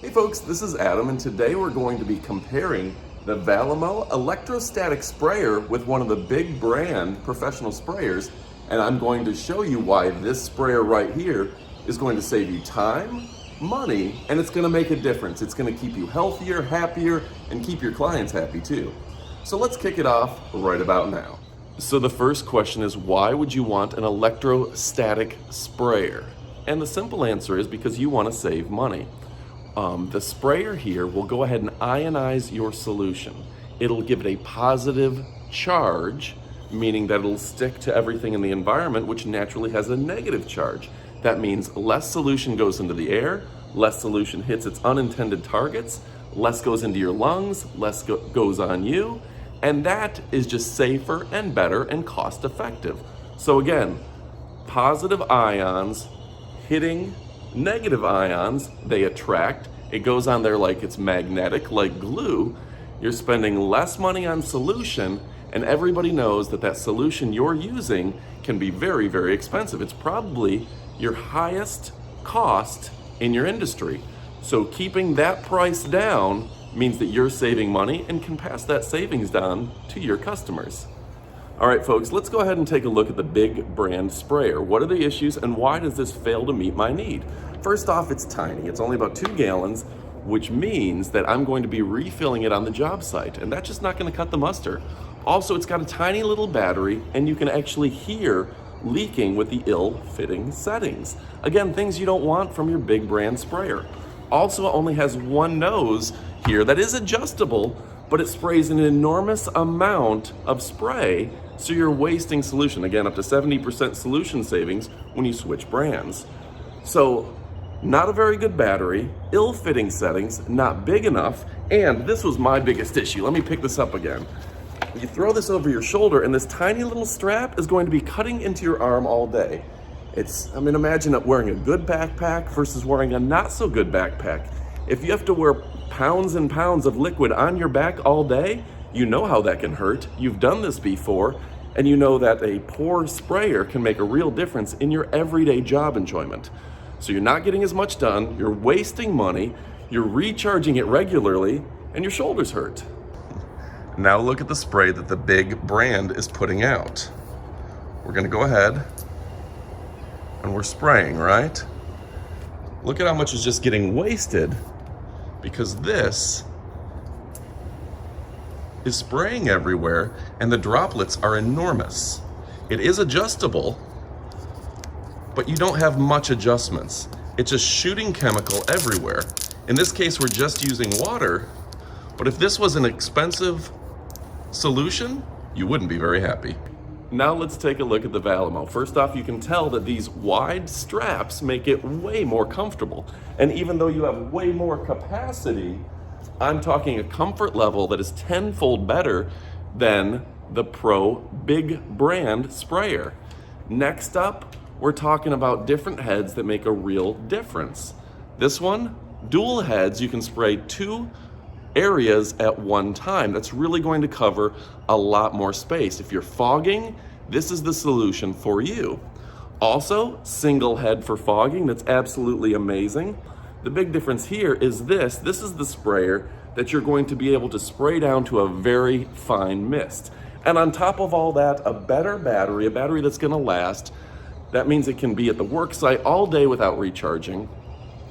Hey folks, this is Adam, and today we're going to be comparing the Valemo electrostatic sprayer with one of the big brand professional sprayers, and I'm going to show you why this sprayer right here is going to save you time, money, and it's going to make a difference. It's going to keep you healthier, happier, and keep your clients happy too. So let's kick it off right about now. So the first question is, why would you want an electrostatic sprayer? And the simple answer is because you want to save money. The sprayer here will go ahead and ionize your solution. It'll give it a positive charge, meaning that it'll stick to everything in the environment, which naturally has a negative charge. That means less solution goes into the air, less solution hits its unintended targets, less goes into your lungs, less goes on you, and that is just safer and better and cost effective. So again, positive ions hitting negative ions, they attract. It goes on there like it's magnetic, like glue. You're spending less money on solution, and everybody knows that that solution you're using can be very, very expensive. It's probably your highest cost in your industry. So keeping that price down means that you're saving money and can pass that savings down to your customers. All right, folks, let's go ahead and take a look at the big brand sprayer. What are the issues and why does this fail to meet my need? First off, it's tiny. It's only about 2 gallons, which means that I'm going to be refilling it on the job site, and that's just not going to cut the mustard. Also, it's got a tiny little battery, and you can actually hear leaking with the ill-fitting settings. Again, things you don't want from your big brand sprayer. Also, it only has one nose here that is adjustable, but it sprays an enormous amount of spray, so you're wasting solution. Again, up to 70% solution savings when you switch brands. So, not a very good battery, ill-fitting settings, not big enough, and this was my biggest issue. Let me pick this up again. You throw this over your shoulder, and this tiny little strap is going to be cutting into your arm all day. Imagine wearing a good backpack versus wearing a not so good backpack. If you have to wear pounds and pounds of liquid on your back all day, you know how that can hurt. You've done this before, and you know that a poor sprayer can make a real difference in your everyday job enjoyment. So you're not getting as much done, you're wasting money, you're recharging it regularly, and your shoulders hurt. Now look at the spray that the big brand is putting out. We're gonna go ahead and we're spraying, right? Look at how much is just getting wasted because this is spraying everywhere and the droplets are enormous. It is adjustable, but you don't have much adjustments. It's just shooting chemical everywhere. In this case, we're just using water, but if this was an expensive solution, you wouldn't be very happy. Now let's take a look at the Valemo. First off, you can tell that these wide straps make it way more comfortable. And even though you have way more capacity, I'm talking a comfort level that is tenfold better than the Pro big brand sprayer. Next up, we're talking about different heads that make a real difference. This one, dual heads, you can spray 2 areas at one time. That's really going to cover a lot more space. If you're fogging, this is the solution for you. Also, single head for fogging, that's absolutely amazing. The big difference here is this is the sprayer that you're going to be able to spray down to a very fine mist. And on top of all that, a better battery, a battery that's gonna last. That means it can be at the work site all day without recharging.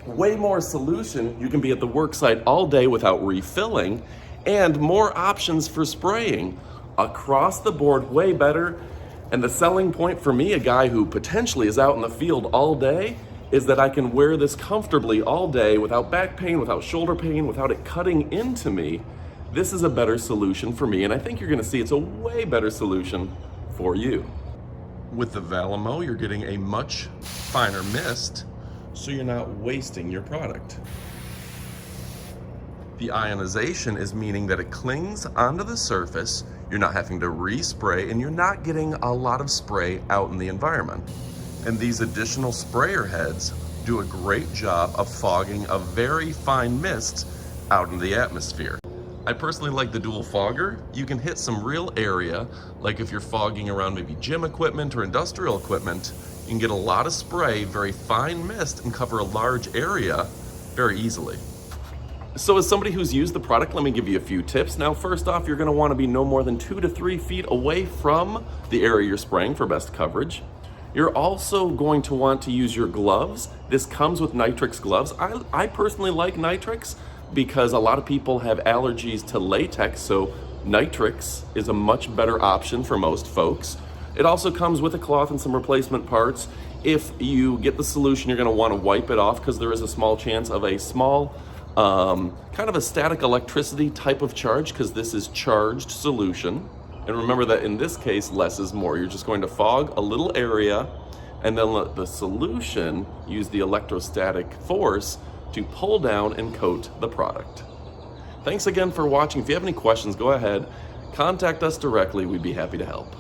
Way more solution, you can be at the work site all day without refilling, and more options for spraying. Across the board, way better. And the selling point for me, a guy who potentially is out in the field all day, is that I can wear this comfortably all day without back pain, without shoulder pain, without it cutting into me. This is a better solution for me, and I think you're gonna see it's a way better solution for you. With the Valemo, you're getting a much finer mist, so you're not wasting your product. The ionization is meaning that it clings onto the surface, you're not having to respray, and you're not getting a lot of spray out in the environment. And these additional sprayer heads do a great job of fogging a very fine mist out in the atmosphere. I personally like the dual fogger. You can hit some real area, like if you're fogging around maybe gym equipment or industrial equipment, you can get a lot of spray, very fine mist, and cover a large area very easily. So as somebody who's used the product, let me give you a few tips. Now, first off, you're gonna wanna be no more than 2 to 3 feet away from the area you're spraying for best coverage. You're also going to want to use your gloves. This comes with Nitrix gloves. I personally like Nitrix because a lot of people have allergies to latex, so Nitrix is a much better option for most folks. It also comes with a cloth and some replacement parts. If you get the solution, you're gonna wanna wipe it off because there is a small chance of a small kind of a static electricity type of charge, because this is charged solution. And remember that in this case, less is more. You're just going to fog a little area and then let the solution use the electrostatic force to pull down and coat the product. Thanks again for watching. If you have any questions, go ahead, contact us directly. We'd be happy to help.